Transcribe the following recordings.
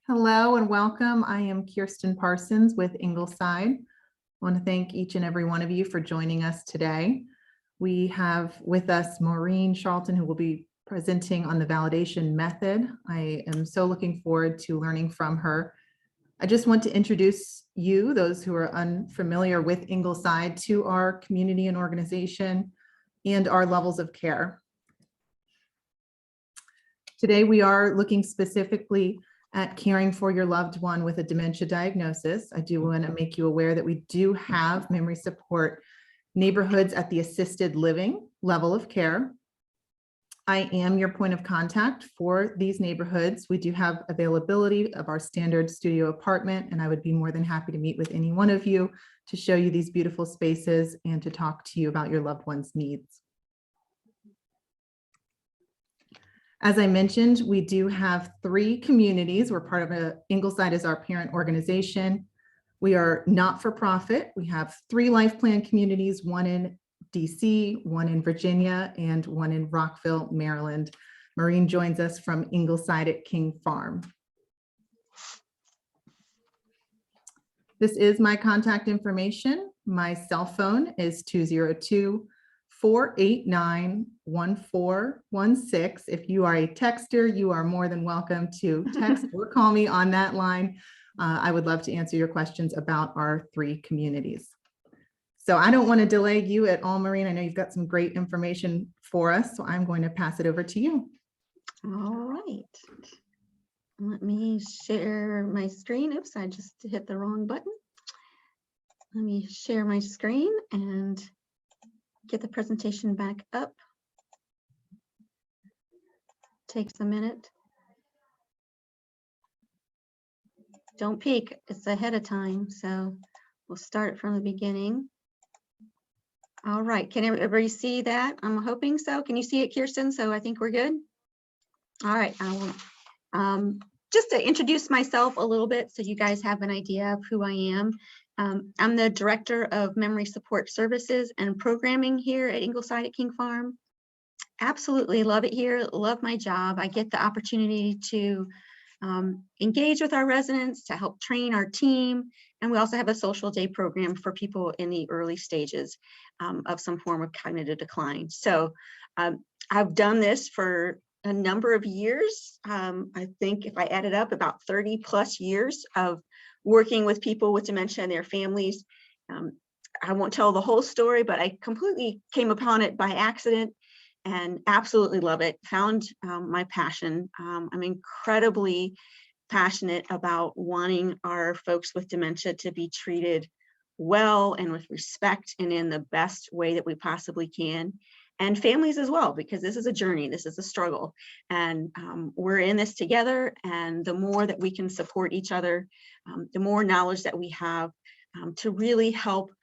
Hello and welcome. I am Kirsten Parsons with Ingleside. I want to thank each and every one of you for joining us today. We have with us Maureen Charlton, who will be presenting on the validation method. I am so looking forward to learning from her. I just want to introduce you, those who are unfamiliar with Ingleside, to our community and organization and our levels of care. Today, we are looking specifically at caring for your loved one with a dementia diagnosis. I do want to make you aware that we do have memory support neighborhoods at the assisted living level of care. I am your point of contact for these neighborhoods. We do have availability of our standard studio apartment, and I would be more than happy to meet with any one of you to show you these beautiful spaces and to talk to you about your loved one's needs. As I mentioned, we do have 3 communities. We're part of Ingleside is our parent organization. We are not for profit. We have 3 life plan communities, one in DC, one in Virginia, and one in Rockville, Maryland. Maureen joins us from Ingleside at King Farm. This is my contact information. My cell phone is 202-489-1416. If you are a texter, you are more than welcome to text or call me on that line. I would love to answer your questions about our 3 communities. So I don't want to delay you at all, Maureen. I know you've got some great information for us, so I'm going to pass it over to you. All right. Let me share my screen. Oops, I just hit the wrong button. Let me share my screen and get the presentation back up. Takes a minute. Don't peek, it's ahead of time, so we'll start from the beginning. All right, can everybody see that? I'm hoping so. Can you see it, Kirsten? So I think we're good. All right, I will just to introduce myself a little bit so you guys have an idea of who I am. I'm the Director of Memory Support Services and Programming here at Ingleside at King Farm. Absolutely love it here, love my job. I get the opportunity to engage with our residents, to help train our team, and we also have a social day program for people in the early stages of some form of cognitive decline. So I've done this for a number of years. I think if I added up, about 30 plus years of working with people with dementia and their families. I won't tell the whole story, but I completely came upon it by accident and absolutely love it. Found my passion. I'm incredibly passionate about wanting our folks with dementia to be treated well and with respect and in the best way that we possibly can. And families as well, because this is a journey, this is a struggle, and we're in this together. And the more that we can support each other, the more knowledge that we have to really help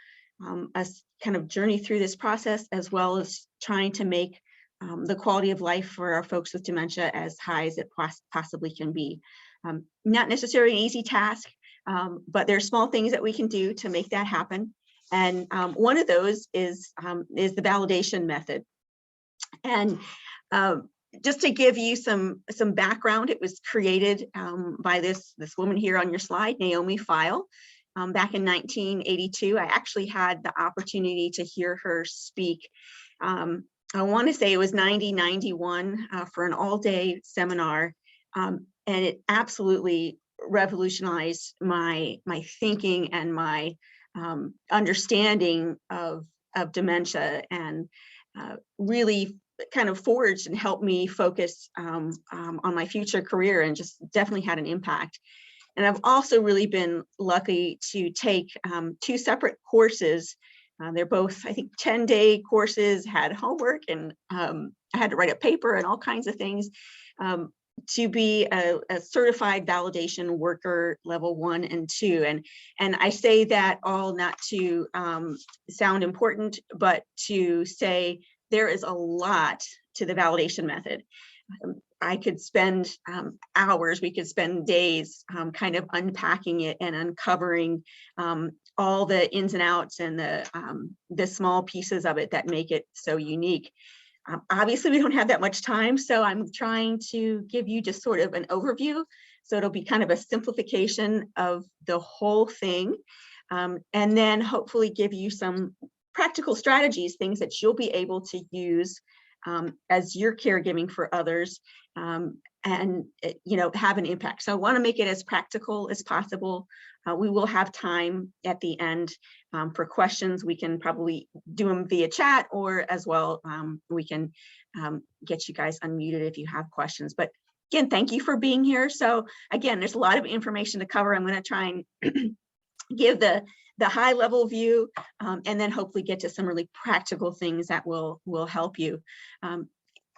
us kind of journey through this process, as well as trying to make the quality of life for our folks with dementia as high as it possibly can be. Not necessarily an easy task, but there are small things that we can do to make that happen. And one of those is the validation method. And just to give you some background, it was created by this woman here on your slide, Naomi File, back in 1982. I actually had the opportunity to hear her speak. I want to say it was 91 for an all-day seminar, and it absolutely revolutionized my thinking and my understanding of dementia, and really kind of forged and helped me focus on my future career, and just definitely had an impact. And I've also really been lucky to take 2 separate courses. They're both, I think, 10-day courses, had homework, and I had to write a paper and all kinds of things to be a certified validation worker level 1 and 2. And I say that all not to sound important, but to say there is a lot to the validation method. I could spend hours, we could spend days kind of unpacking it and uncovering all the ins and outs and the small pieces of it that make it so unique. Obviously, we don't have that much time, so I'm trying to give you just sort of an overview So it'll be kind of a simplification of the whole thing. And then hopefully give you some practical strategies, things that you'll be able to use as you're caregiving for others, and have an impact. So I want to make it as practical as possible. We will have time at the end for questions. We can probably do them via chat, or as well, we can get you guys unmuted if you have questions. But again, thank you for being here. So again, there's a lot of information to cover. I'm going to try and give the high level view, and then hopefully get to some really practical things that will help you.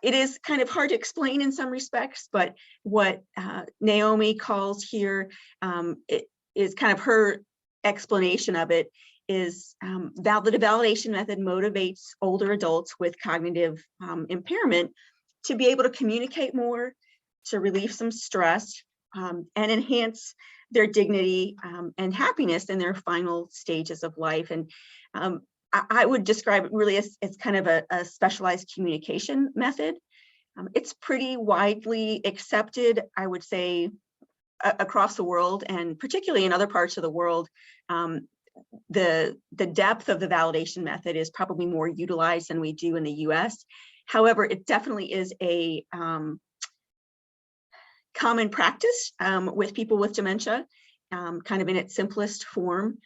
It is kind of hard to explain in some respects, but what Naomi calls here, it is kind of her explanation of it, is the validation method motivates older adults with cognitive impairment to be able to communicate more, to relieve some stress, and enhance their dignity and happiness in their final stages of life. And I would describe it really as kind of a specialized communication method. It's pretty widely accepted, I would say, across the world, and particularly in other parts of the world. The depth of the validation method is probably more utilized than we do in the US. However, it definitely is a common practice with people with dementia, kind of in its simplest form.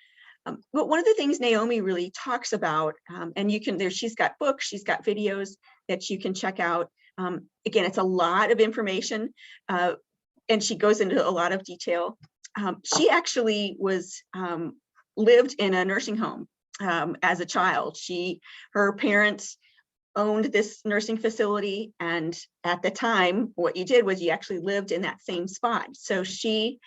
But one of the things Naomi really talks about, and you can, she's got books, she's got videos that you can check out. Again, it's a lot of information, and she goes into a lot of detail. She actually lived in a nursing home as a child. Her parents owned this nursing facility, and at the time, what you did was you actually lived in that same spot. So she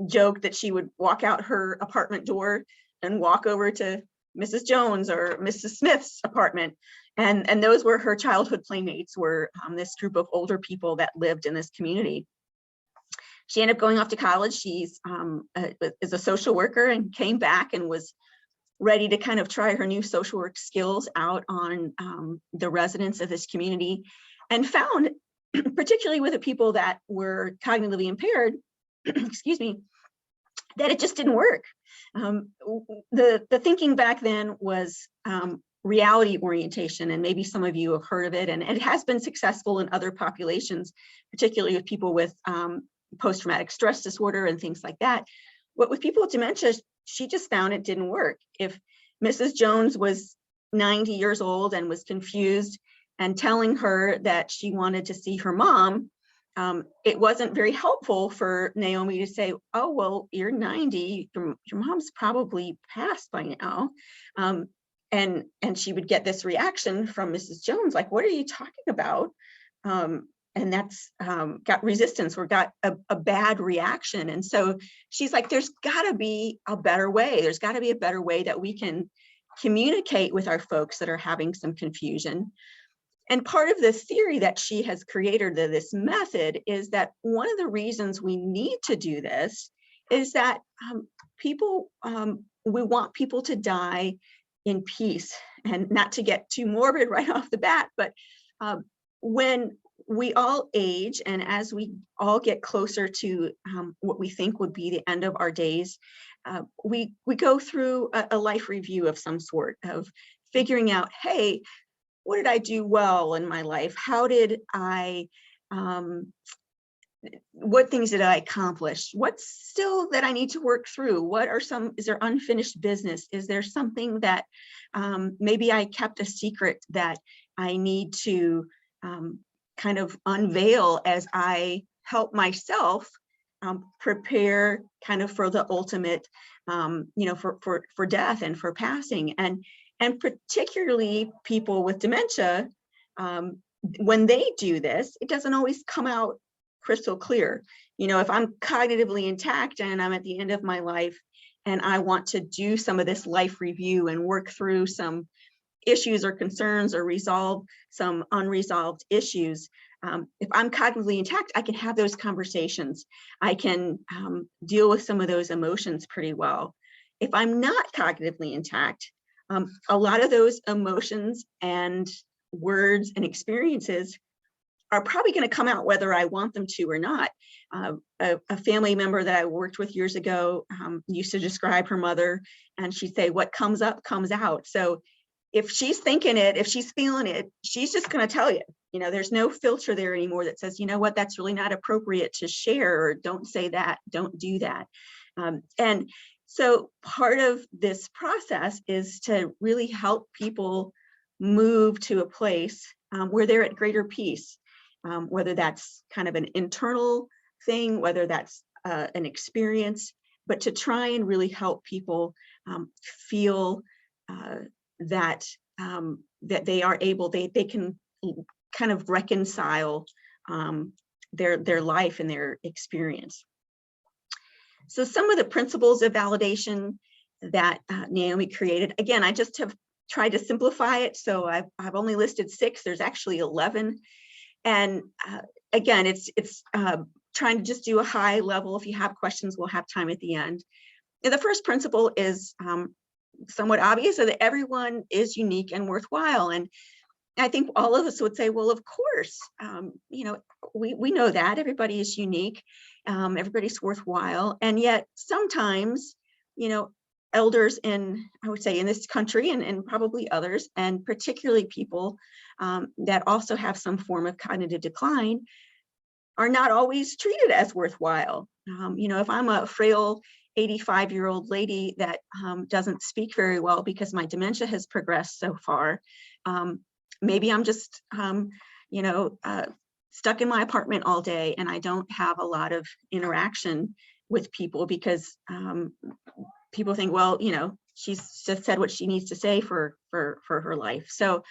joked that she would walk out her apartment door and walk over to Mrs. Jones or Mrs. Smith's apartment, and those were her childhood playmates, were this group of older people that lived in this community. She ended up going off to college. She's is a social worker, and came back and was ready to kind of try her new social work skills out on the residents of this community, and found, particularly with the people that were cognitively impaired, excuse me, that it just didn't work. The thinking back then was reality orientation, and maybe some of you have heard of it, and it has been successful in other populations, particularly with people with post-traumatic stress disorder and things like that. But with people with dementia, she just found it didn't work. If Mrs. Jones was 90 years old and was confused and telling her that she wanted to see her mom, it wasn't very helpful for Naomi to say, oh, well, you're 90, your mom's probably passed by now. And she would get this reaction from Mrs. Jones, like, what are you talking about? And that's got resistance, or got a bad reaction. And so she's like, there's gotta be a better way. There's gotta be a better way that we can communicate with our folks that are having some confusion. And part of the theory that she has created, this method, is that one of the reasons we need to do this is that we want people to die in peace. And not to get too morbid right off the bat, but when we all age, and as we all get closer to what we think would be the end of our days, we go through a life review of some sort, of figuring out, hey, what did I do well in my life? How did I, what things did I accomplish? What's still that I need to work through? What are is there unfinished business? Is there something that maybe I kept a secret that I need to kind of unveil as I help myself prepare kind of for the ultimate, for death and for passing. And particularly people with dementia, when they do this, it doesn't always come out crystal clear. If I'm cognitively intact and I'm at the end of my life and I want to do some of this life review and work through some issues or concerns or resolve some unresolved issues, if I'm cognitively intact, I can have those conversations. I can deal with some of those emotions pretty well. If I'm not cognitively intact, a lot of those emotions and words and experiences are probably going to come out whether I want them to or not. A family member that I worked with years ago used to describe her mother, and she'd say, what comes up comes out. So if she's thinking it, if she's feeling it, she's just going to tell you. You know, there's no filter there anymore that says, you know what, that's really not appropriate to share, or don't say that, don't do that. And so part of this process is to really help people move to a place where they're at greater peace, whether that's kind of an internal thing, whether that's an experience, but to try and really help people feel that they are able, they can kind of reconcile their life and their experience. So some of the principles of validation that Naomi created, again, I just have tried to simplify it. So I've only listed 6, there's actually 11. And again, it's trying to just do a high level. If you have questions, we'll have time at the end. And the first principle is somewhat obvious, so that everyone is unique and worthwhile. And I think all of us would say, well, of course, you know, we know that everybody is unique, everybody's worthwhile. And yet sometimes, you know, elders in, I would say, in this country and probably others, and particularly people that also have some form of cognitive decline, are not always treated as worthwhile. You know, if I'm a frail 85-year-old lady that doesn't speak very well because my dementia has progressed so far, maybe I'm just, you know, stuck in my apartment all day and I don't have a lot of interaction with people because people think, well, you know, she's just said what she needs to say for her life. So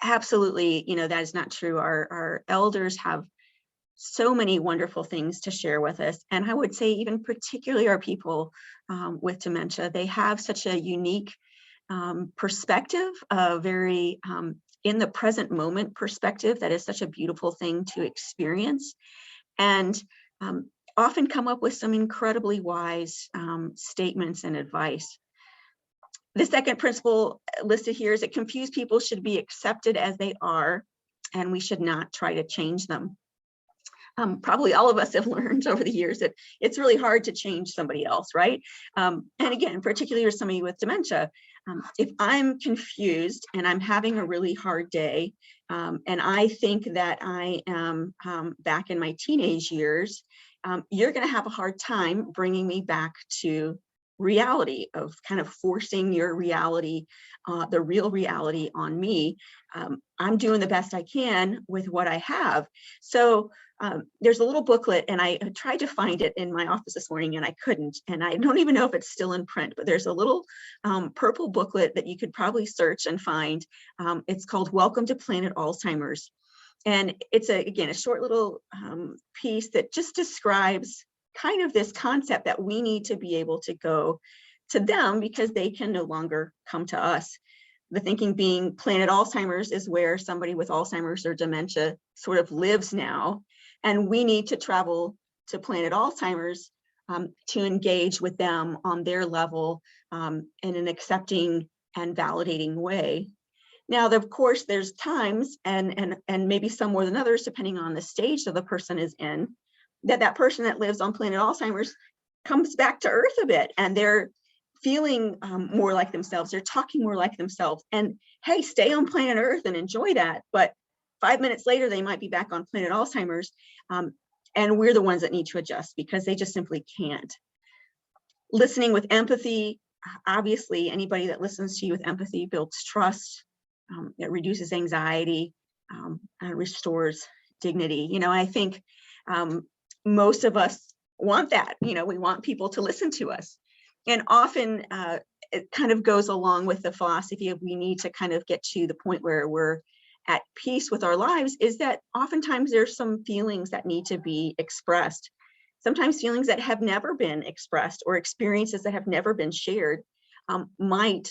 absolutely, you know, that is not true. Our elders have so many wonderful things to share with us. And I would say even particularly our people with dementia, they have such a unique perspective, a very in the present moment perspective that is such a beautiful thing to experience, and often come up with some incredibly wise statements and advice. The second principle listed here is that confused people should be accepted as they are, and we should not try to change them. Probably all of us have learned over the years that it's really hard to change somebody else, right? And again, particularly for somebody with dementia, if I'm confused and I'm having a really hard day, and I think that I am back in my teenage years, you're going to have a hard time bringing me back to reality, of kind of forcing your reality, the real reality on me. I'm doing the best I can with what I have. So there's a little booklet, and I tried to find it in my office this morning and I couldn't, and I don't even know if it's still in print, but there's a little purple booklet that you could probably search and find. It's called Welcome to Planet Alzheimer's. And it's again, a short little piece that just describes kind of this concept that we need to be able to go to them because they can no longer come to us. The thinking being Planet Alzheimer's is where somebody with Alzheimer's or dementia sort of lives now. And we need to travel to Planet Alzheimer's to engage with them on their level in an accepting and validating way. Now, of course, there's times, and maybe some more than others, depending on the stage that the person is in, that person that lives on Planet Alzheimer's comes back to earth a bit, and they're feeling more like themselves, they're talking more like themselves, and hey, stay on planet Earth and enjoy that. But 5 minutes later, they might be back on Planet Alzheimer's, and we're the ones that need to adjust because they just simply can't. Listening with empathy, obviously, anybody that listens to you with empathy builds trust, it reduces anxiety, and restores dignity. You know, I think most of us want that. You know, we want people to listen to us. And often it kind of goes along with the philosophy of we need to kind of get to the point where we're at peace with our lives, is that oftentimes there's some feelings that need to be expressed. Sometimes feelings that have never been expressed or experiences that have never been shared might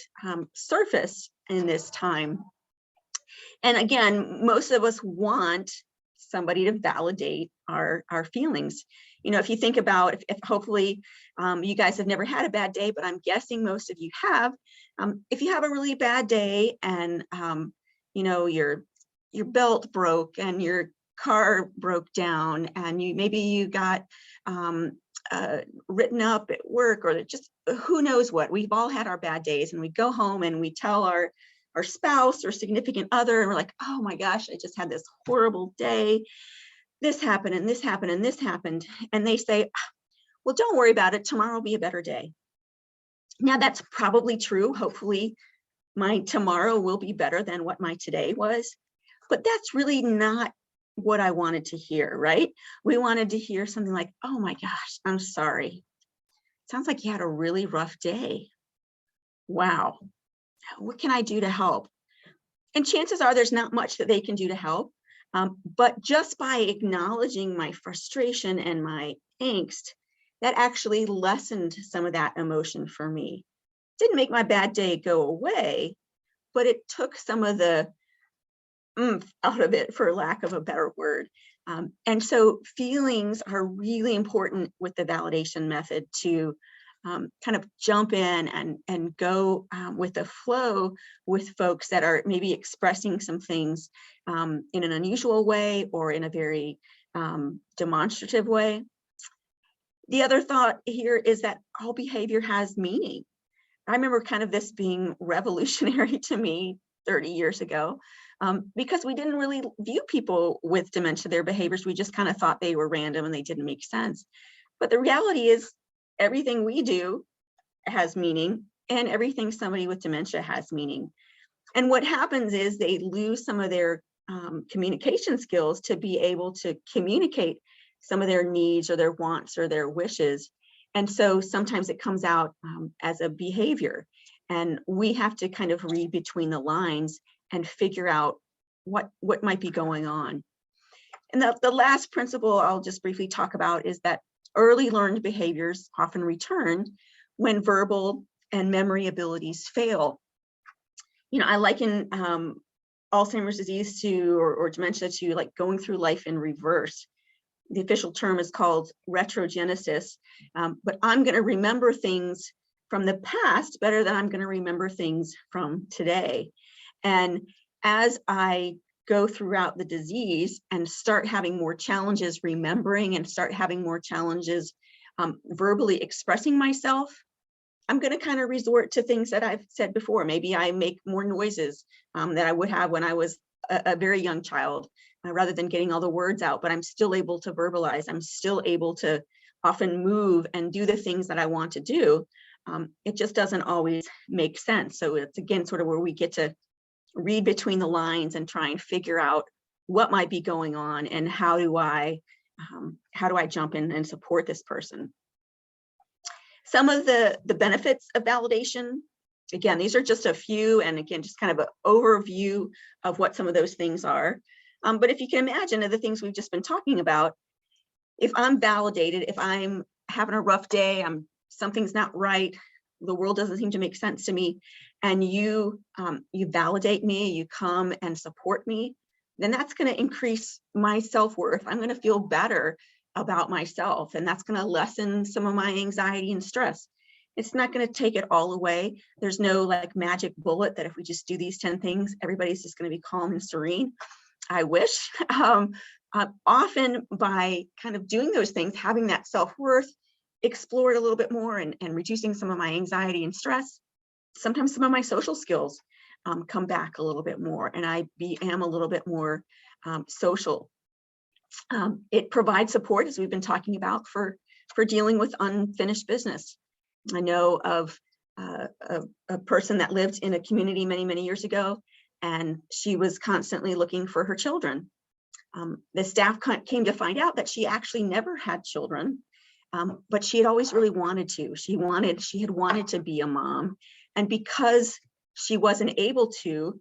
surface in this time. And again, most of us want somebody to validate our feelings. You know, if you think about, if hopefully you guys have never had a bad day, but I'm guessing most of you have, if you have a really bad day and, you know, you're your belt broke and your car broke down, and maybe you got written up at work, or just who knows what. We've all had our bad days, and we go home and we tell our spouse or significant other, and we're like, oh my gosh, I just had this horrible day. This happened and this happened and this happened. And they say, well, don't worry about it. Tomorrow will be a better day. Now that's probably true. Hopefully my tomorrow will be better than what my today was, but that's really not what I wanted to hear, right? We wanted to hear something like, oh my gosh, I'm sorry. Sounds like you had a really rough day. Wow. What can I do to help? And chances are there's not much that they can do to help. But just by acknowledging my frustration and my angst, that actually lessened some of that emotion for me. Didn't make my bad day go away, but it took some of the oomph out of it, for lack of a better word. And so feelings are really important with the validation method to kind of jump in and go with the flow with folks that are maybe expressing some things in an unusual way or in a very demonstrative way. The other thought here is that all behavior has meaning. I remember kind of this being revolutionary to me 30 years ago, because we didn't really view people with dementia, their behaviors. We just kind of thought they were random and they didn't make sense. But the reality is everything we do has meaning, and everything somebody with dementia has meaning. And what happens is they lose some of their communication skills to be able to communicate some of their needs or their wants or their wishes. And so sometimes it comes out as a behavior, and we have to kind of read between the lines and figure out what might be going on. And the last principle I'll just briefly talk about is that early learned behaviors often return when verbal and memory abilities fail. You know, I liken Alzheimer's disease to, or dementia to, like going through life in reverse. The official term is called retrogenesis, but I'm going to remember things from the past better than I'm going to remember things from today. And as I go throughout the disease and start having more challenges remembering and start having more challenges verbally expressing myself, I'm going to kind of resort to things that I've said before. Maybe I make more noises that I would have when I was a very young child, rather than getting all the words out, but I'm still able to verbalize. I'm still able to often move and do the things that I want to do. It just doesn't always make sense. So it's, again, sort of where we get to read between the lines and try and figure out what might be going on and how do I jump in and support this person. Some of the benefits of validation, again, these are just a few, and again, just kind of an overview of what some of those things are. But if you can imagine the things we've just been talking about, if I'm validated, if I'm having a rough day, something's not right, the world doesn't seem to make sense to me, and you validate me, you come and support me, then that's going to increase my self-worth. I'm going to feel better about myself, and that's going to lessen some of my anxiety and stress. It's not going to take it all away. There's no like magic bullet that if we just do these 10 things, everybody's just going to be calm and serene. I wish. Often by kind of doing those things, having that self-worth, explore it a little bit more and reducing some of my anxiety and stress, sometimes some of my social skills come back a little bit more, and I am a little bit more social. It provides support, as we've been talking about, for dealing with unfinished business. I know of a person that lived in a community many, many years ago, and she was constantly looking for her children. The staff came to find out that she actually never had children, but she had always really wanted to. She had wanted to be a mom, and because she wasn't able to,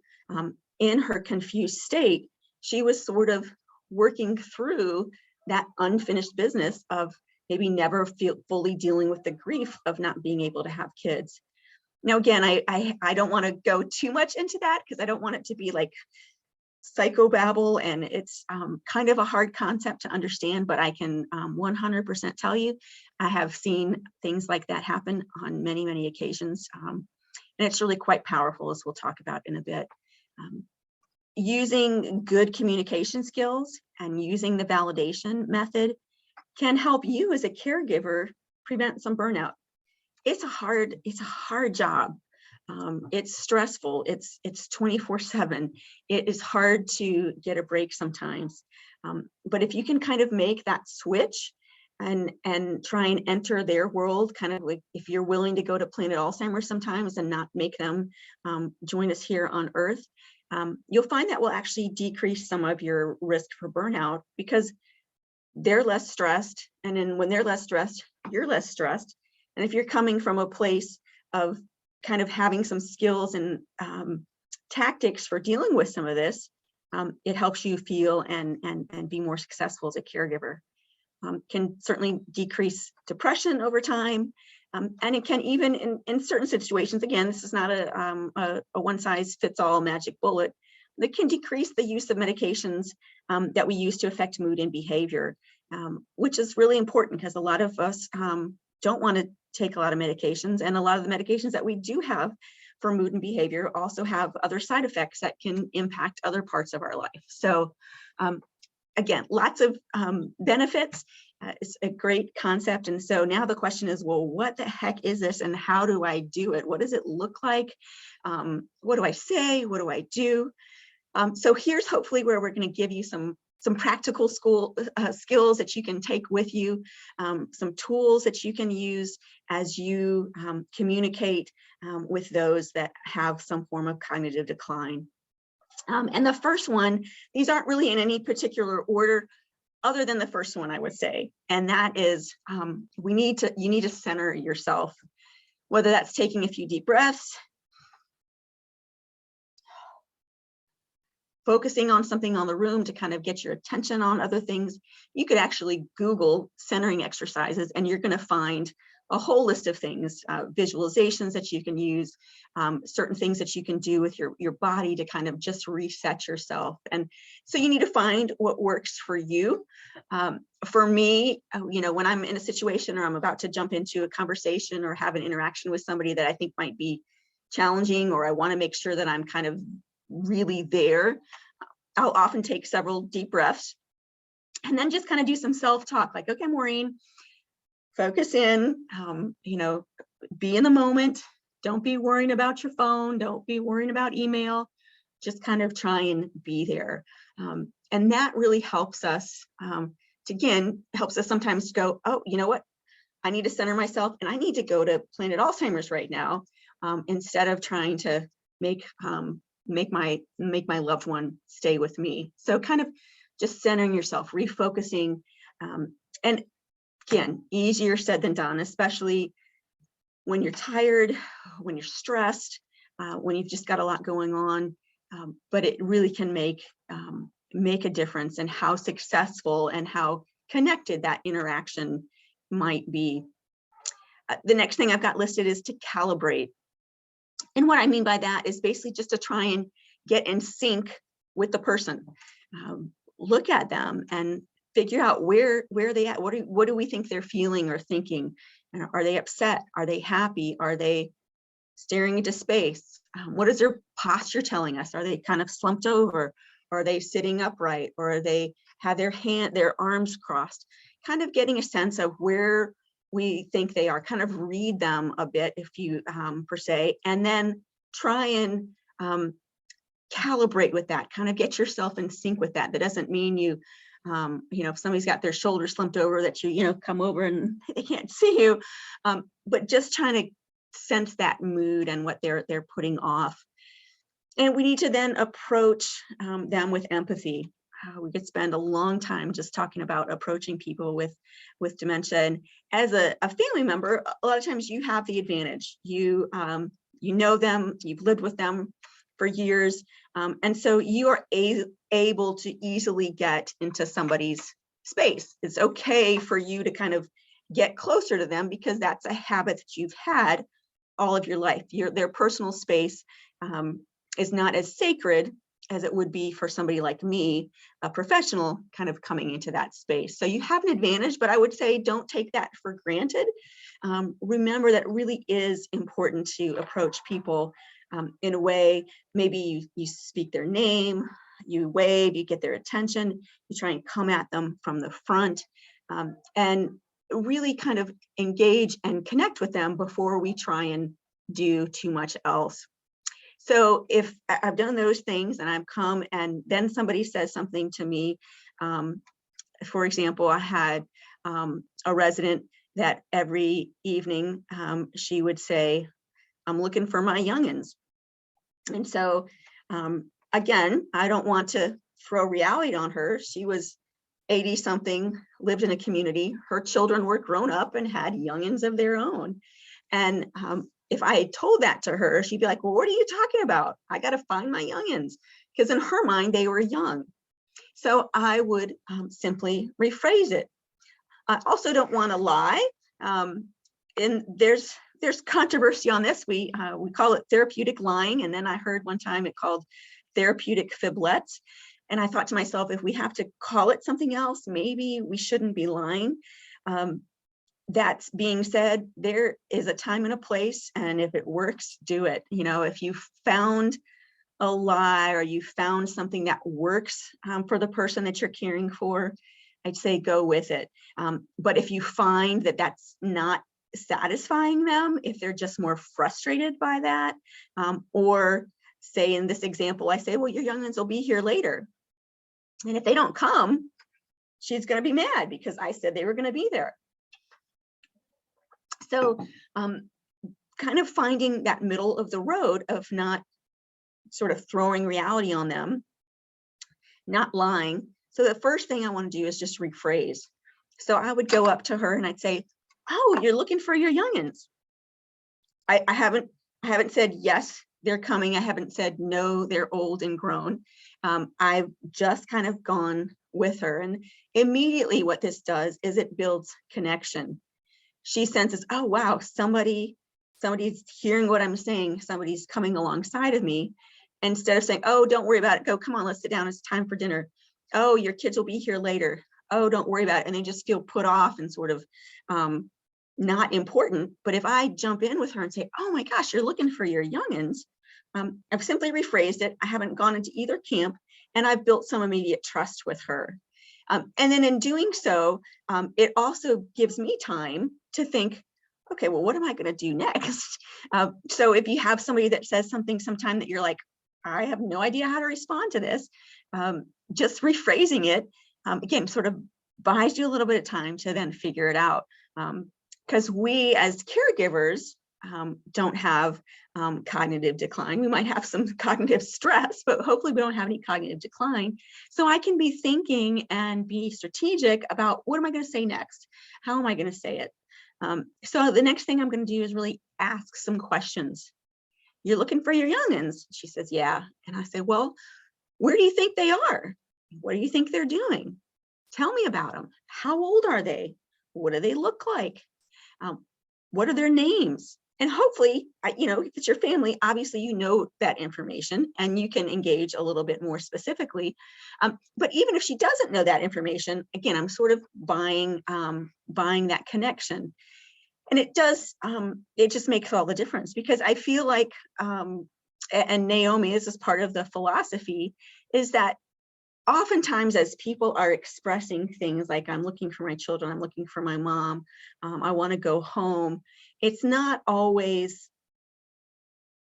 in her confused state, she was sort of working through that unfinished business of maybe never fully dealing with the grief of not being able to have kids. Now, again, I don't want to go too much into that because I don't want it to be like psychobabble, and it's kind of a hard concept to understand, but I can 100% tell you I have seen things like that happen on many, many occasions, and it's really quite powerful, as we'll talk about in a bit. using good communication skills and using the validation method can help you as a caregiver prevent some burnout. It's a hard job. It's stressful. It's 24/7. It is hard to get a break sometimes. But if you can kind of make that switch and try and enter their world, kind of like if you're willing to go to Planet Alzheimer's sometimes and not make them join us here on Earth, you'll find that will actually decrease some of your risk for burnout, because they're less stressed. And then when they're less stressed, you're less stressed. And if you're coming from a place of kind of having some skills and tactics for dealing with some of this, it helps you feel and be more successful as a caregiver. Can certainly decrease depression over time. And it can even in certain situations, again, this is not a one size fits all magic bullet, that can decrease the use of medications that we use to affect mood and behavior, which is really important because a lot of us don't want to take a lot of medications, and a lot of the medications that we do have for mood and behavior also have other side effects that can impact other parts of our life. So again, lots of benefits. It's a great concept. And so now the question is, well, what the heck is this and how do I do it? What does it look like? What do I say? What do I do? So here's hopefully where we're going to give you some practical skills that you can take with you, some tools that you can use as you communicate with those that have some form of cognitive decline. And the first one, these aren't really in any particular order other than the first one, I would say, and that is you need to center yourself, whether that's taking a few deep breaths, focusing on something on the room to kind of get your attention on other things. You could actually Google centering exercises and you're going to find a whole list of things, visualizations that you can use, certain things that you can do with your body to kind of just reset yourself. And so you need to find what works for you. For me, when I'm in a situation or I'm about to jump into a conversation or have an interaction with somebody that I think might be challenging, or I want to make sure that I'm kind of really there, I'll often take several deep breaths and then just kind of do some self-talk, like, okay, Maureen, focus in, be in the moment. Don't be worrying about your phone. Don't be worrying about email. Just kind of try and be there. And that really helps us, helps us sometimes go, oh, you know what? I need to center myself and I need to go to Planet Alzheimer's right now, instead of trying to make my loved one stay with me. So kind of just centering yourself, refocusing, and again, easier said than done, especially when you're tired, when you're stressed, when you've just got a lot going on. But it really can make a difference in how successful and how connected that interaction might be. The next thing I've got listed is to calibrate. And what I mean by that is basically just to try and get in sync with the person. Look at them and figure out where are they at? What do we think they're feeling or thinking? Are they upset? Are they happy? Are they staring into space? What is their posture telling us? Are they kind of slumped over? Are they sitting upright? Or are they have their arms crossed? Kind of getting a sense of where we think they are, kind of read them a bit, if you per se, and then try and calibrate with that, kind of get yourself in sync with that. That doesn't mean you, if somebody's got their shoulders slumped over that you come over and they can't see you, but just trying to sense that mood and what they're putting off. And we need to then approach them with empathy. We could spend a long time just talking about approaching people with dementia. And as a family member, a lot of times you have the advantage. You know them, you've lived with them for years. And so you are able to easily get into somebody's space. It's okay for you to kind of get closer to them because that's a habit that you've had all of your life. Their personal space is not as sacred as it would be for somebody like me, a professional, kind of coming into that space. So you have an advantage, but I would say don't take that for granted. Remember that it really is important to approach people in a way, maybe you speak their name, you wave, you get their attention, you try and come at them from the front, and really kind of engage and connect with them before we try and do too much else. So if I've done those things and I've come and then somebody says something to me, for example, I had a resident that every evening she would say, "I'm looking for my youngins." And so again, I don't want to throw reality on her. She was 80 something, lived in a community. Her children were grown up and had youngins of their own. And if I had told that to her, she'd be like, "Well, what are you talking about? I got to find my youngins." Because in her mind, they were young. So I would simply rephrase it. I also don't want to lie. And there's controversy on this. We call it therapeutic lying. And then I heard one time it called therapeutic fiblets. And I thought to myself, if we have to call it something else, maybe we shouldn't be lying. That's being said, there is a time and a place, and if it works, do it. You know, if you found a lie or you found something that works for the person that you're caring for, I'd say go with it. But if you find that that's not satisfying them, if they're just more frustrated by that, or say in this example, I say, "Well, your youngins will be here later." And if they don't come, she's going to be mad because I said they were going to be there. So kind of finding that middle of the road of not sort of throwing reality on them, not lying. So the first thing I want to do is just rephrase. So I would go up to her and I'd say, "Oh, you're looking for your youngins." I haven't said yes, they're coming. I haven't said no, they're old and grown. I've just kind of gone with her. And immediately what this does is it builds connection. She senses, "Oh, wow, somebody's hearing what I'm saying. Somebody's coming alongside of me." Instead of saying, "Oh, don't worry about it. Go, come on, let's sit down. It's time for dinner. Oh, your kids will be here later. Oh, don't worry about it." And they just feel put off and sort of not important. But if I jump in with her and say, "Oh my gosh, you're looking for your youngins," I've simply rephrased it. I haven't gone into either camp, and I've built some immediate trust with her. And then in doing so, it also gives me time to think, okay, well, what am I going to do next? So if you have somebody that says something sometime that you're like, I have no idea how to respond to this, just rephrasing it, again, sort of buys you a little bit of time to then figure it out. Because we as caregivers don't have cognitive decline. We might have some cognitive stress, but hopefully we don't have any cognitive decline. So I can be thinking and be strategic about what am I going to say next? How am I going to say it? So the next thing I'm going to do is really ask some questions. "You're looking for your youngins?" She says, "Yeah." And I say, "Well, where do you think they are? What do you think they're doing? Tell me about them. How old are they? What do they look like? What are their names?" And hopefully, if it's your family, obviously you know that information and you can engage a little bit more specifically. But even if she doesn't know that information, again, I'm sort of buying that connection. And it does, it just makes all the difference, because I feel like, and Naomi, this is part of the philosophy, is that oftentimes as people are expressing things like, "I'm looking for my children, I'm looking for my mom, I want to go home," it's not always,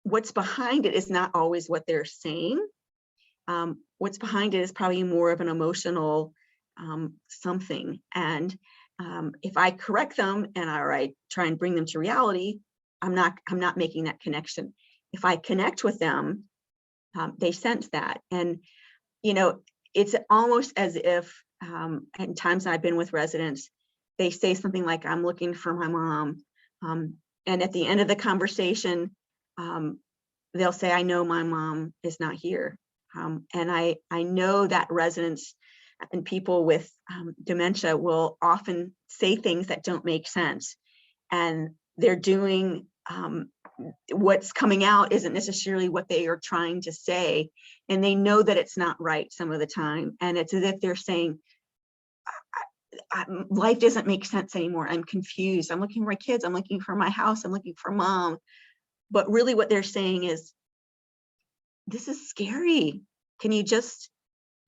what's behind it is not always what they're saying. What's behind it is probably more of an emotional something. And if I correct them and I try and bring them to reality, I'm not making that connection. If I connect with them, they sense that. And, it's almost as if at times I've been with residents, they say something like, "I'm looking for my mom." And at the end of the conversation, they'll say, "I know my mom is not here." And I know that residents and people with dementia will often say things that don't make sense. And they're doing, what's coming out isn't necessarily what they are trying to say. And they know that it's not right some of the time. And it's as if they're saying, "Life doesn't make sense anymore. I'm confused. I'm looking for my kids. I'm looking for my house. I'm looking for mom." But really what they're saying is, "This is scary. Can you just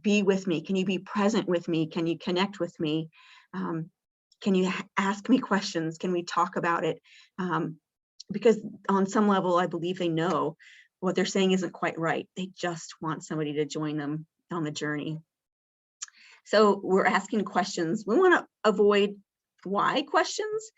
be with me? Can you be present with me? Can you connect with me? Can you ask me questions? Can we talk about it? Because on some level, I believe they know what they're saying isn't quite right. They just want somebody to join them on the journey. So we're asking questions. We want to avoid why questions,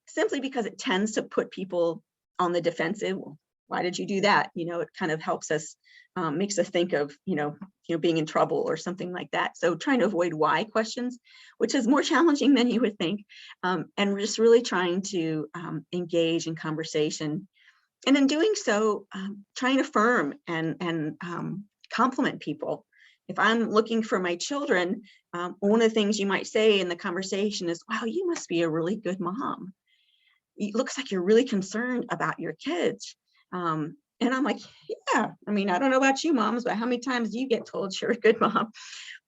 simply because it tends to put people on the defensive. Well, why did you do that? It kind of helps us, makes us think of, being in trouble or something like that. So trying to avoid why questions, which is more challenging than you would think. And we're just really trying to engage in conversation. And in doing so, trying to affirm and compliment people. If I'm looking for my children, one of the things you might say in the conversation is, wow, you must be a really good mom. It looks like you're really concerned about your kids. And I'm like, yeah, I don't know about you moms, but how many times do you get told you're a good mom?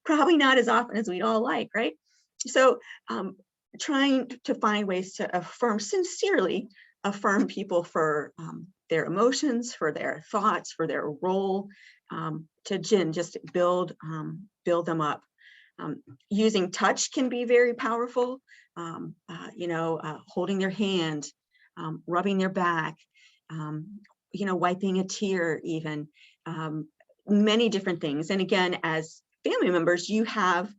Probably not as often as we'd all like, right? So trying to find ways to sincerely affirm people for their emotions, for their thoughts, for their role, to just build them up. Using touch can be very powerful. Holding their hand, rubbing their back, wiping a tear, even many different things. And again, as family members, you have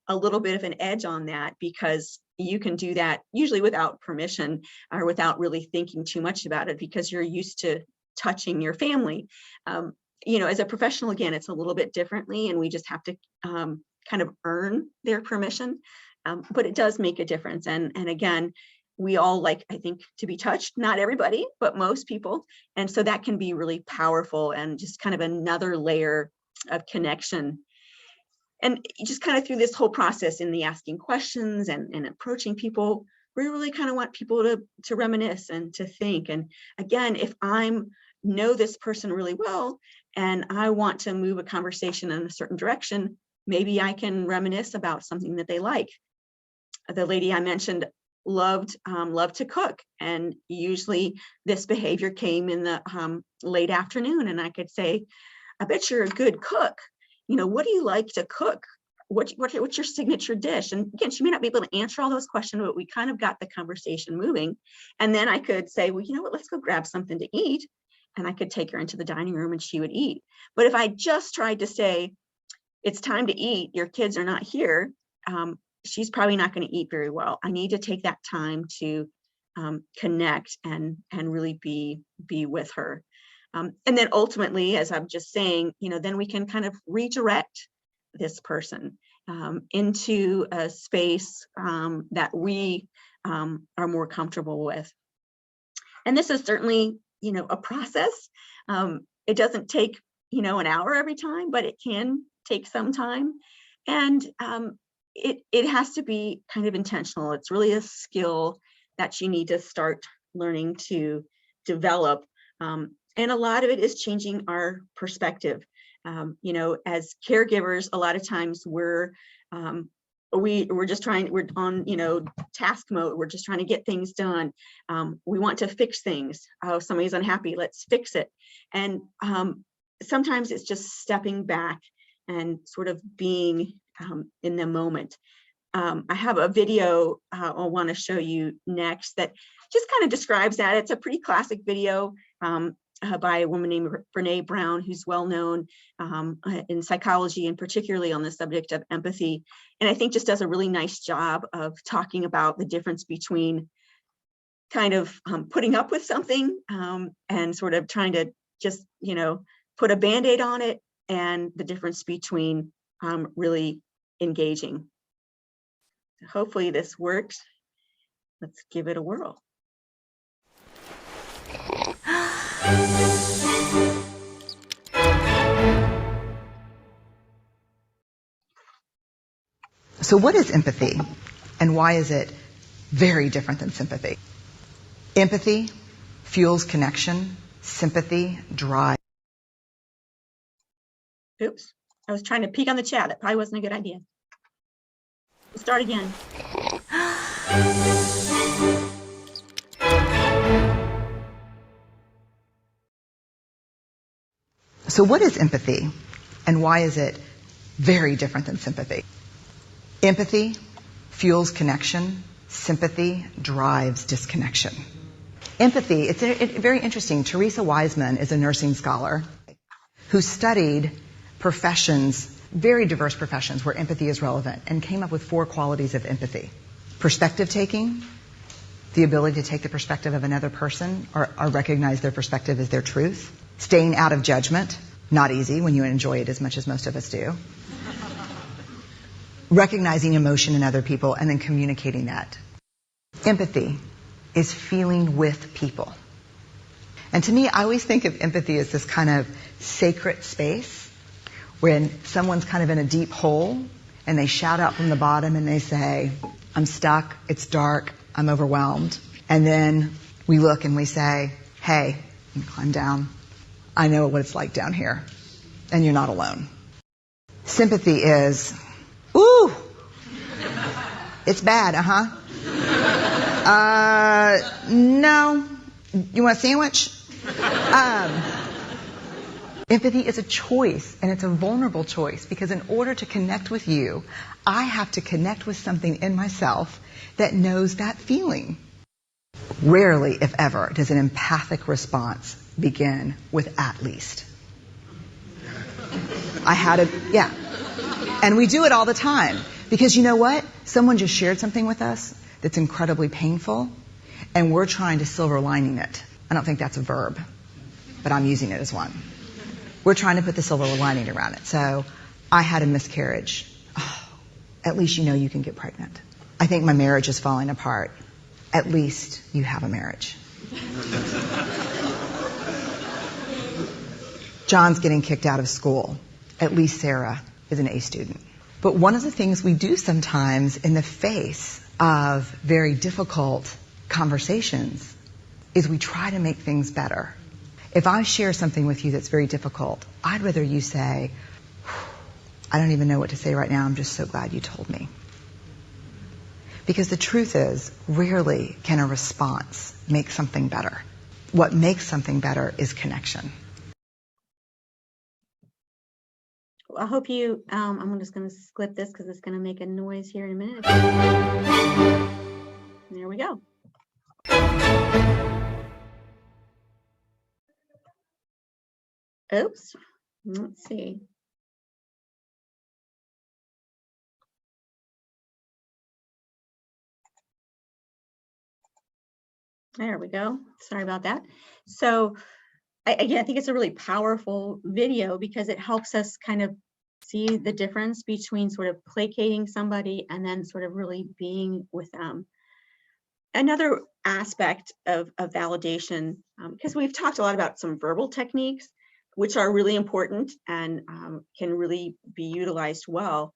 a little bit of an edge on that because you can do that usually without permission or without really thinking too much about it because you're used to touching your family. As a professional, again, it's a little bit differently, and we just have to kind of earn their permission. But it does make a difference. And again, we all like, I think, to be touched, not everybody, but most people. And so that can be really powerful and just kind of another layer of connection. And just kind of through this whole process in the asking questions and approaching people, we really kind of want people to reminisce and to think. And again, if I know this person really well and I want to move a conversation in a certain direction, maybe I can reminisce about something that they like. The lady I mentioned loved to cook, and usually this behavior came in the late afternoon, and I could say, I bet you're a good cook. What do you like to cook? What's your signature dish? And again, she may not be able to answer all those questions, but we kind of got the conversation moving. And then I could say, well, you know what, let's go grab something to eat. And I could take her into the dining room and she would eat. But if I just tried to say, it's time to eat, your kids are not here, she's probably not going to eat very well. I need to take that time to connect and really be with her. And then ultimately, as I'm just saying, then we can kind of redirect this person into a space that we are more comfortable with. And this is certainly, a process. It doesn't take, an hour every time, but it can take some time. And it has to be kind of intentional. It's really a skill that you need to start learning to develop. And a lot of it is changing our perspective. As caregivers, a lot of times we're on, task mode. We're just trying to get things done. We want to fix things. Oh, somebody's unhappy, let's fix it. And sometimes it's just stepping back and sort of being in the moment. I have a video I want to show you next that just kind of describes that. It's a pretty classic video by a woman named Brene Brown, who's well known in psychology and particularly on the subject of empathy. And I think just does a really nice job of talking about the difference between kind of putting up with something and sort of trying to just, put a Band-Aid on it, and the difference between really engaging. Hopefully this works. Let's give it a whirl. So what is empathy, and why is it very different than sympathy? Empathy fuels connection, sympathy drives. Oops, I was trying to peek on the chat. That probably wasn't a good idea. We'll start again. So what is empathy, and why is it very different than sympathy. Empathy fuels connection. Sympathy drives disconnection. Empathy, it's very interesting. Teresa Wiseman is a nursing scholar who studied professions, very diverse professions where empathy is relevant, and came up with 4 qualities of empathy. Perspective taking, the ability to take the perspective of another person or recognize their perspective as their truth. Staying out of judgment, not easy when you enjoy it as much as most of us do. Recognizing emotion in other people and then communicating that. Empathy is feeling with people. And to me, I always think of empathy as this kind of sacred space when someone's kind of in a deep hole and they shout out from the bottom and they say, I'm stuck, it's dark, I'm overwhelmed. And then we look and we say, hey, climb down. I know what it's like down here. And you're not alone. Sympathy is, ooh, it's bad, no. You want a sandwich? Empathy is a choice, and it's a vulnerable choice, because in order to connect with you, I have to connect with something in myself that knows that feeling. Rarely, if ever, does an empathic response begin with at least. And we do it all the time. Because you know what? Someone just shared something with us that's incredibly painful, and we're trying to silver lining it. I don't think that's a verb, but I'm using it as one. We're trying to put the silver lining around it. So, I had a miscarriage. Oh, at least you know you can get pregnant. I think my marriage is falling apart. At least you have a marriage. John's getting kicked out of school. At least Sarah is an A student. But one of the things we do sometimes in the face of very difficult conversations is we try to make things better. If I share something with you that's very difficult, I'd rather you say, I don't even know what to say right now, I'm just so glad you told me. Because the truth is, rarely can a response make something better. What makes something better is connection. I hope you, I'm just going to clip this because it's going to make a noise here in a minute. There we go. Oops. Let's see. There we go. Sorry about that. So again, I think it's a really powerful video because it helps us kind of see the difference between sort of placating somebody and then sort of really being with them. Another aspect of validation, because we've talked a lot about some verbal techniques, which are really important and can really be utilized well.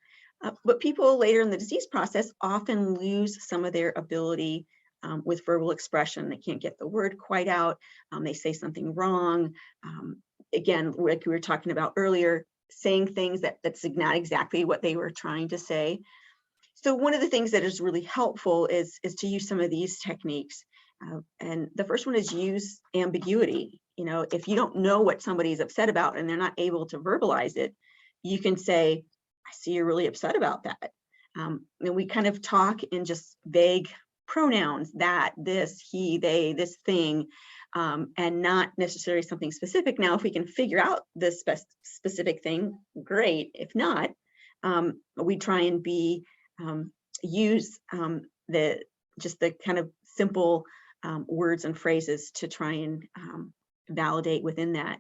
But people later in the disease process often lose some of their ability with verbal expression. They can't get the word quite out. They say something wrong. Again, like we were talking about earlier, saying things that's not exactly what they were trying to say. So one of the things that is really helpful is to use some of these techniques. And the first one is use ambiguity. You know, if you don't know what somebody's upset about and they're not able to verbalize it, you can say, I see you're really upset about that. And we kind of talk in just vague pronouns, that, this, he, they, this thing, and not necessarily something specific. Now, if we can figure out this specific thing, great. If not, we try and use the kind of simple words and phrases to try and validate within that.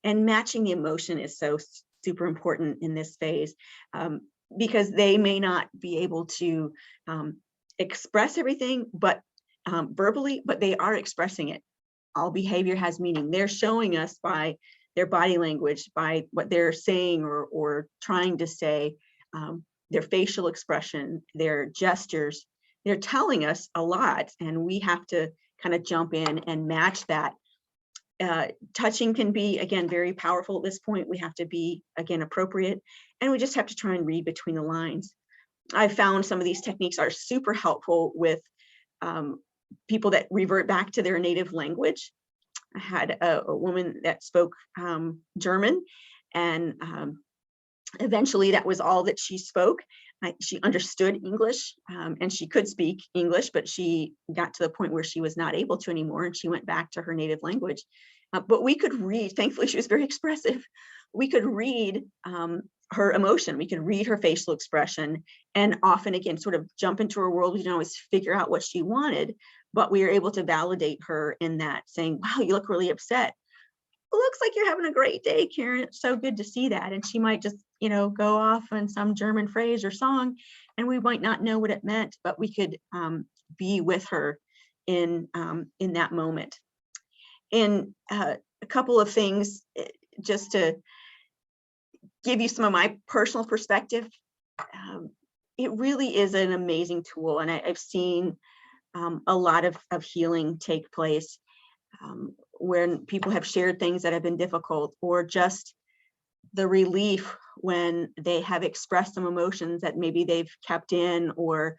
And matching the emotion is so super important in this phase, because they may not be able to express everything, but verbally, but they are expressing it. All behavior has meaning. They're showing us by their body language, by what they're saying or trying to say, their facial expression, their gestures. They're telling us a lot, and we have to kind of jump in and match that. Touching can be, again, very powerful at this point. We have to be, again, appropriate, and we just have to try and read between the lines. I've found some of these techniques are super helpful with people that revert back to their native language. I had a woman that spoke German, and Eventually, that was all that she spoke. She understood English, and she could speak English, but she got to the point where she was not able to anymore, and she went back to her native language. But we could read, thankfully, she was very expressive. We could read her emotion. We could read her facial expression, and often, again, sort of jump into her world. We didn't always figure out what she wanted, but we were able to validate her in that, saying, wow, you look really upset. Looks like you're having a great day, Karen. It's so good to see that. And she might just, go off on some German phrase or song, and we might not know what it meant, but we could be with her in that moment. And a couple of things just to give you some of my personal perspective. It really is an amazing tool, and I've seen a lot of healing take place. When people have shared things that have been difficult, or just the relief when they have expressed some emotions that maybe they've kept in, or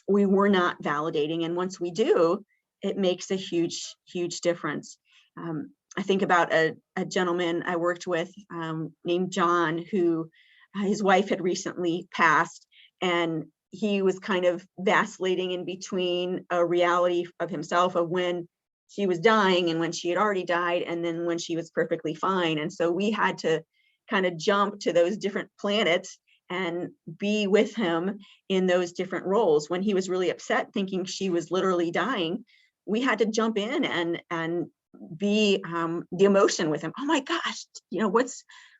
we were not validating. And once we do, it makes a huge, huge difference. I think about a gentleman I worked with named John, who his wife had recently passed, and he was kind of vacillating in between a reality of himself of when she was dying and when she had already died, and then when she was perfectly fine. And so we had to kind of jump to those different planets and be with him in those different roles. When he was really upset, thinking she was literally dying, we had to jump in and be the emotion with him. Oh my gosh,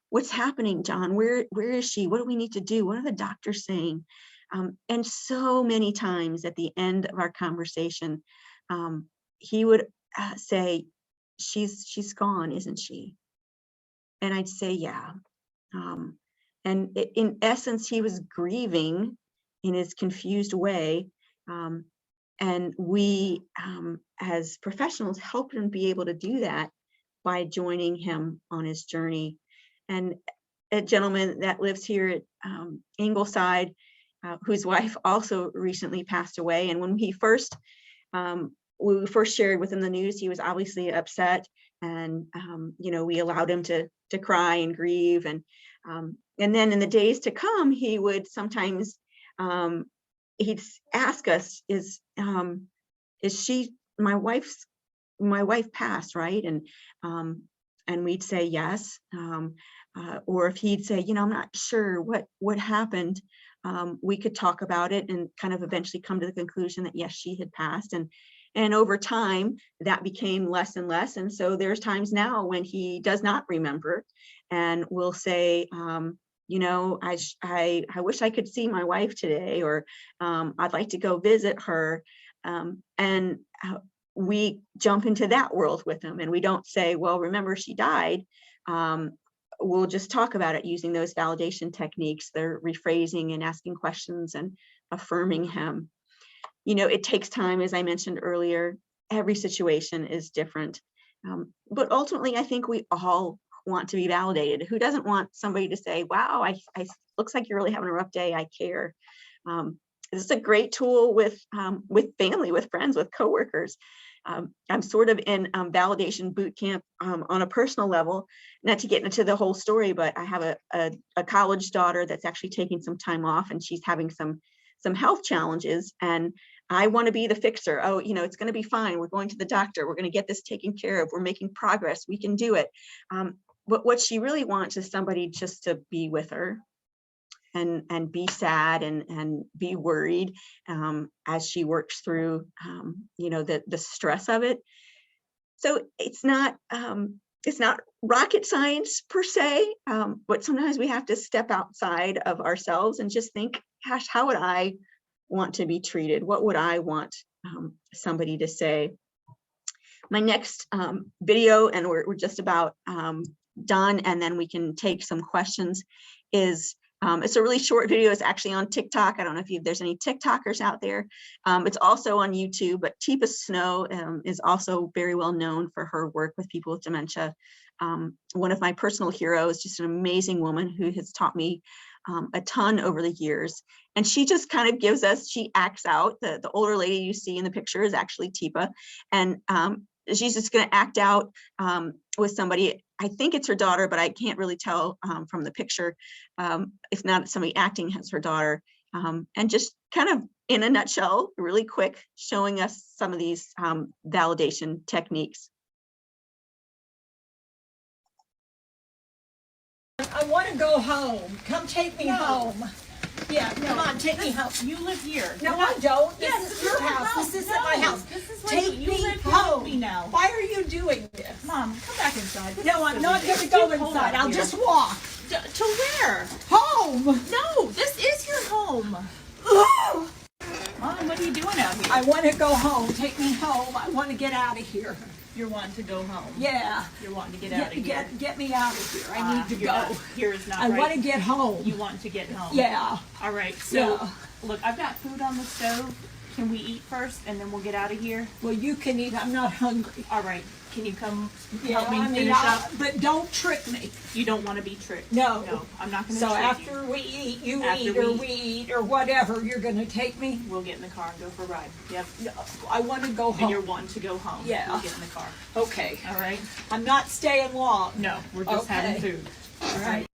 what's happening, John? Where is she? What do we need to do? What are the doctors saying? And so many times at the end of our conversation, he would say, she's gone, isn't she? And I'd say, yeah. And in essence, he was grieving in his confused way. And we, as professionals, helped him be able to do that by joining him on his journey. And a gentleman that lives here at Ingleside, whose wife also recently passed away. And when we first shared with him the news, he was obviously upset, and we allowed him to cry and grieve, and then in the days to come, he would sometimes he'd ask us, is she my wife passed, right? And we'd say yes, or if he'd say, I'm not sure what happened, we could talk about it and kind of eventually come to the conclusion that yes, she had passed. And over time, that became less and less. And so there's times now when he does not remember, and will say, I wish I could see my wife today, or I'd like to go visit her. And we jump into that world with him, and we don't say, well, remember she died. We'll just talk about it using those validation techniques. They're rephrasing and asking questions and affirming him. It takes time, as I mentioned earlier. Every situation is different. But ultimately, I think we all want to be validated. Who doesn't want somebody to say, wow, I looks like you're really having a rough day. I care. This is a great tool with family, with friends, with coworkers. I'm sort of in validation boot camp on a personal level, not to get into the whole story, but I have a college daughter that's actually taking some time off, and she's having some health challenges, and I want to be the fixer. Oh, it's going to be fine. We're going to the doctor. We're going to get this taken care of. We're making progress. We can do it. But what she really wants is somebody just to be with her and be sad and be worried as she works through, the stress of it. So it's not rocket science per se, but sometimes we have to step outside of ourselves and just think, gosh, how would I want to be treated? What would I want somebody to say? My next video, and we're just about done, and then we can take some questions, is it's a really short video. It's actually on TikTok. I don't know if there's any TikTokers out there. It's also on YouTube, but Teepa Snow is also very well known for her work with people with dementia. One of my personal heroes, just an amazing woman who has taught me a ton over the years. And she just kind of she acts out. The older lady you see in the picture is actually Teepa. And she's just going to act out with somebody. I think it's her daughter, but I can't really tell from the picture. If not, somebody acting as her daughter. And just kind of in a nutshell, really quick, showing us some of these validation techniques. I want to go home. Come take me home. Yeah, come on, take me home. You live here. No, I don't. Yes, This is your house. This isn't my house. This is Take you me live here home. with me now. Why are you doing this? Mom, come back inside. This No, is I'm not silly. going to It's go too cold inside. out I'll here. just walk. To where? Home. No, this is your home. Ugh. Mom, what are you doing out here? I want to go home. Take me home. I want to get out of here. You're wanting to go home. Yeah. You're wanting to get out of here. Get me out of here. I need to go. Here is not I right. want to get home. You want to get home. Yeah. All right. So, Yeah. look, I've got food on the stove. Can we eat first and then we'll get out of here? Well, you can eat. I'm not hungry. All right. Can you come Yeah, help me I mean, finish up? but don't trick me. You don't want to be tricked. No. No, I'm not going to So trick you. after we eat, you After eat, we or eat. we eat, or whatever, you're going to take me? We'll get in the car and go for a ride. Yep. No, I want to go And you're home. wanting to go home. Yeah. We'll get in the car. Okay. All right. I'm not staying long. No, we're just having Okay. food. All right.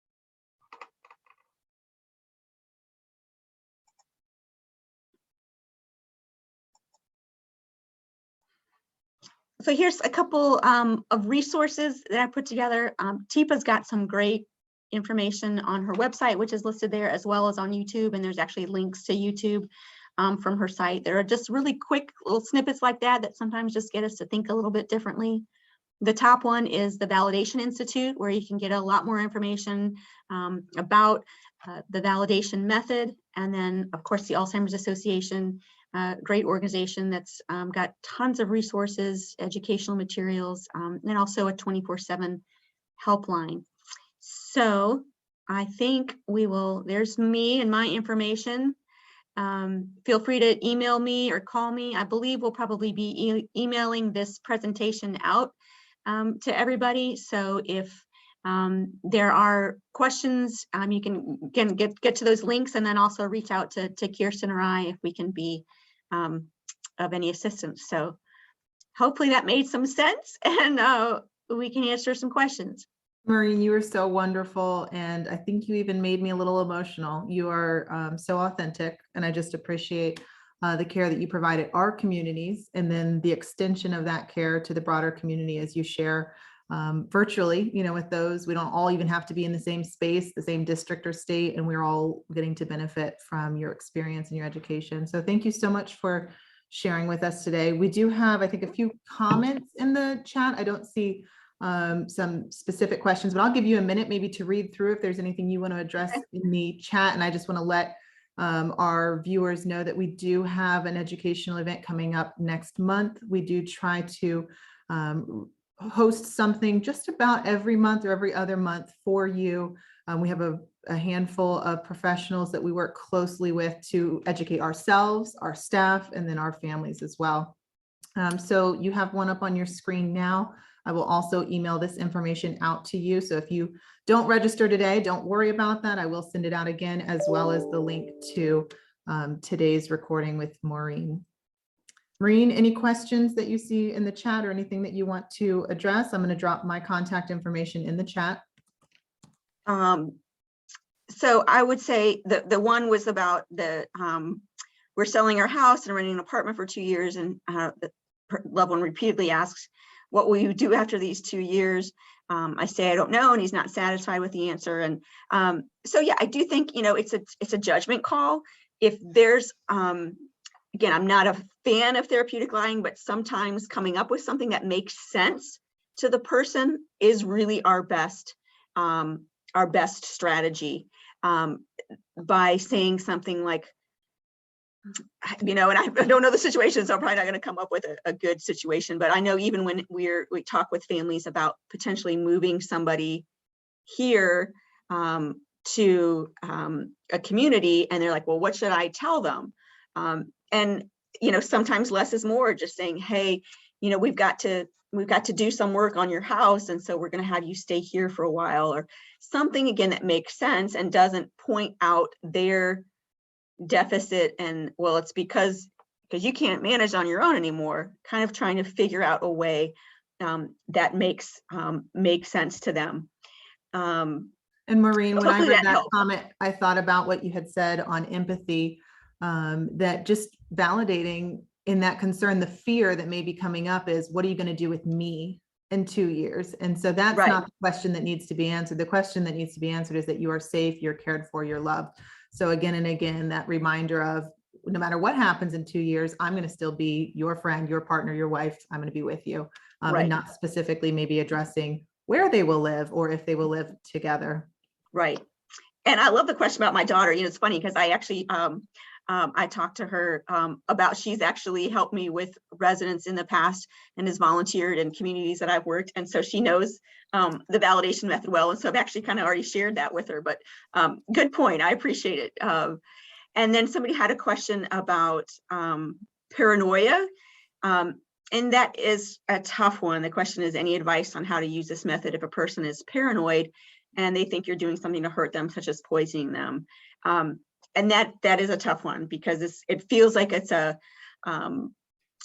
So here's a couple of resources that I put together. Tipa's got some great information on her website, which is listed there, as well as on YouTube. And there's actually links to YouTube from her site. There are just really quick little snippets like that sometimes just get us to think a little bit differently. The top one is the Validation Institute, where you can get a lot more information about the validation method. And then, of course, the Alzheimer's Association, great organization that's got tons of resources, educational materials, and also a 24/7 helpline. So I think there's me and my information. Feel free to email me or call me. I believe we'll probably be emailing this presentation out to everybody. So if there are questions, you can get to those links, and then also reach out to Kirsten or I if we can be of any assistance. So hopefully that made some sense, and we can answer some questions. Maureen, you were so wonderful. And I think you even made me a little emotional. You are so authentic, and I just appreciate the care that you provided our communities, and then the extension of that care to the broader community as you share virtually, with those. We don't all even have to be in the same space, the same district or state, and we're all getting to benefit from your experience and your education. So thank you so much for sharing with us today. We do have, I think, a few comments in the chat. I don't see some specific questions, but I'll give you a minute maybe to read through if there's anything you want to address in the chat. And I just want to let our viewers know that we do have an educational event coming up next month. We do try to host something just about every month or every other month for you. We have a handful of professionals that we work closely with to educate ourselves, our staff, and then our families as well. So you have one up on your screen now. I will also email this information out to you. So if you don't register today, don't worry about that. I will send it out again, as well as the link to today's recording with Maureen. Maureen, any questions that you see in the chat or anything that you want to address? I'm going to drop my contact information in the chat. So I would say the one was about we're selling our house and renting an apartment for 2 years, and the loved one repeatedly asks, what will you do after these 2 years? I say, I don't know, and he's not satisfied with the answer. And so, yeah, I do think, it's a judgment call. If there's, again, I'm not a fan of therapeutic lying, but sometimes coming up with something that makes sense to the person is really our best strategy. By saying something like, and I don't know the situation, so I'm probably not going to come up with a good situation, but I know even when we talk with families about potentially moving somebody here to a community, and they're like, well, what should I tell them? And sometimes less is more. Just saying, hey, we've got to do some work on your house, and so we're going to have you stay here for a while, or something, again, that makes sense and doesn't point out their deficit and, well, it's because because you can't manage on your own anymore, kind of trying to figure out a way that makes sense to them. And Maureen, when I Hopefully read that that helps. comment, I thought about what you had said on empathy, that just validating in that concern, the fear that may be coming up is, what are you going to do with me in 2 years? And so that's Right. not the question that needs to be answered. The question that needs to be answered is that you are safe, you're cared for, you're loved. So again and again, that reminder of, no matter what happens in 2 years, I'm going to still be your friend, your partner, your wife. I'm going to be with you. Right. And not specifically maybe addressing where they will live or if they will live together. Right. And I love the question about my daughter. You know, it's funny because I actually, I talked to her about, she's actually helped me with residents in the past and has volunteered in communities that I've worked. And so she knows the validation method well. And so I've actually kind of already shared that with her, but good point. I appreciate it. And then somebody had a question about paranoia. And that is a tough one. The question is, any advice on how to use this method if a person is paranoid and they think you're doing something to hurt them, such as poisoning them? And that is a tough one, because it feels like it's an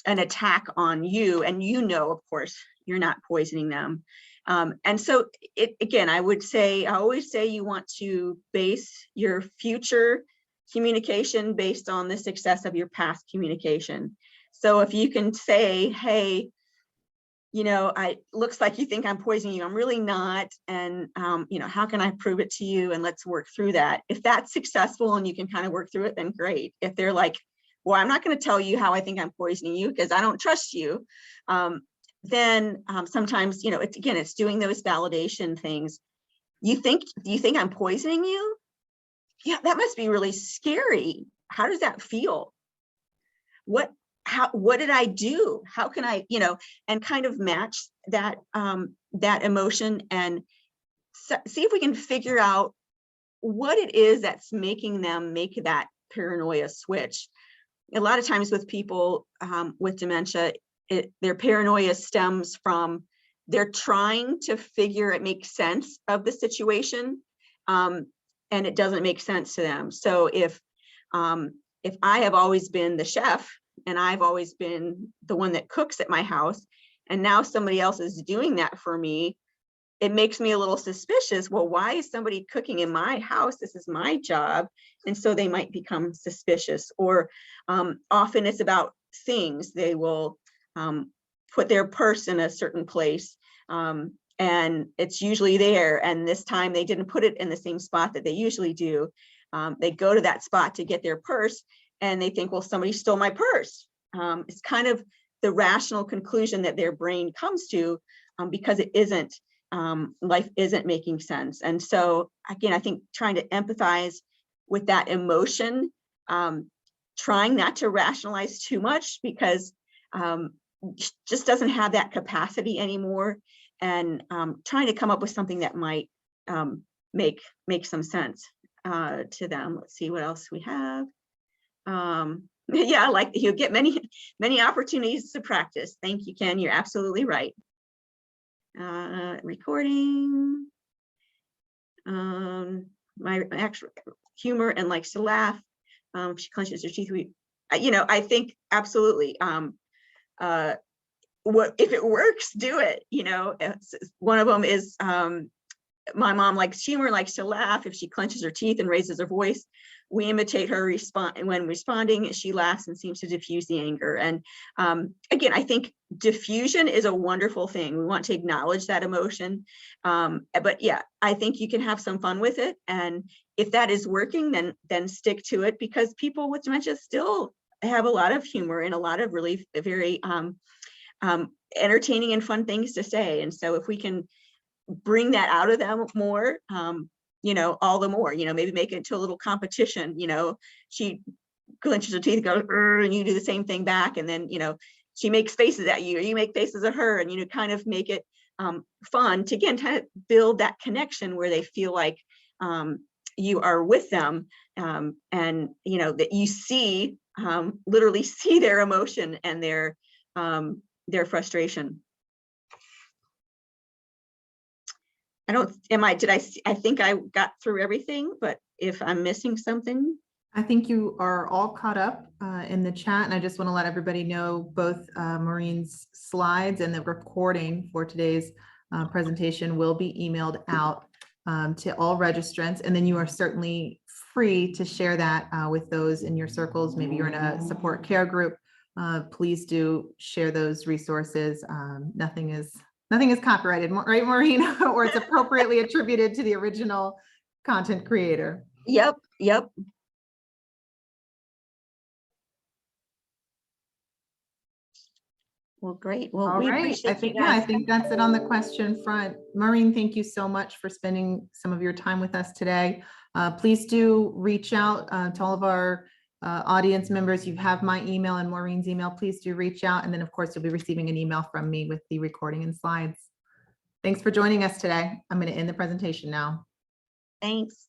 attack on you, and you know, of course, you're not poisoning them. And so again, I always say you want to base your future communication based on the success of your past communication. So if you can say, hey, you know, looks like you think I'm poisoning you. I'm really not. And, you know, how can I prove it to you? And let's work through that. If that's successful and you can kind of work through it, then great. If they're like, well, I'm not going to tell you how I think I'm poisoning you because I don't trust you. Then sometimes, you know, it's doing those validation things. Do you think I'm poisoning you? Yeah, that must be really scary. How does that feel? What did I do? How can I, you know, and kind of match that, that emotion, and see if we can figure out what it is that's making them make that paranoia switch. A lot of times with people with dementia, their paranoia stems from they're trying to make sense of the situation, and it doesn't make sense to them. So if I have always been the chef and I've always been the one that cooks at my house, and now somebody else is doing that for me, it makes me a little suspicious. Well, why is somebody cooking in my house? This is my job. And so they might become suspicious. Or often it's about things. They will put their purse in a certain place, and it's usually there. And this time they didn't put it in the same spot that they usually do. They go to that spot to get their purse, and they think, well, somebody stole my purse. It's kind of the rational conclusion that their brain comes to, because it isn't, life isn't making sense. And so again, I think trying to empathize with that emotion, trying not to rationalize too much, because just doesn't have that capacity anymore, and trying to come up with something that might make some sense to them. Let's see what else we have. Yeah, like you'll get many opportunities to practice. Thank you, Ken. You're absolutely right. Recording. My actual humor and likes to laugh. She clenches her teeth. You know, I think absolutely. What if it works? Do it. You know, one of them is my mom likes humor, likes to laugh. If she clenches her teeth and raises her voice, we imitate her response. When responding, she laughs and seems to diffuse the anger. And again, I think diffusion is a wonderful thing. We want to acknowledge that emotion. But yeah, I think you can have some fun with it. And if that is working, then stick to it, because people with dementia still have a lot of humor and a lot of really very entertaining and fun things to say. And so if we can bring that out of them more, you know, all the more, you know, maybe make it into a little competition. You know, she clenches her teeth, goes, and you do the same thing back. And then, you know, she makes faces at you, or you make faces at her, and, you know, kind of make it fun to, again, kind of build that connection where they feel like you are with them, and, you know, that you see, literally see their emotion and their frustration. I think I got through everything, but if I'm missing something, I think you are all caught up in the chat, and I just want to let everybody know both Maureen's slides and the recording for today's presentation will be emailed out to all registrants, and then you are certainly free to share that with those in your circles. Maybe you're in a support care group. Please do share those resources. Nothing is copyrighted, right, Maureen? Or it's appropriately attributed to the original content creator. Yep, yep. Well, great. Well, All we right, appreciate I think, you yeah, I guys. think that's it on the question front. Maureen, thank you so much for spending some of your time with us today. Please do reach out to all of our audience members. You have my email and Maureen's email. Please do reach out. And then, of course, you'll be receiving an email from me with the recording and slides. Thanks for joining us today. I'm going to end the presentation now. Thanks.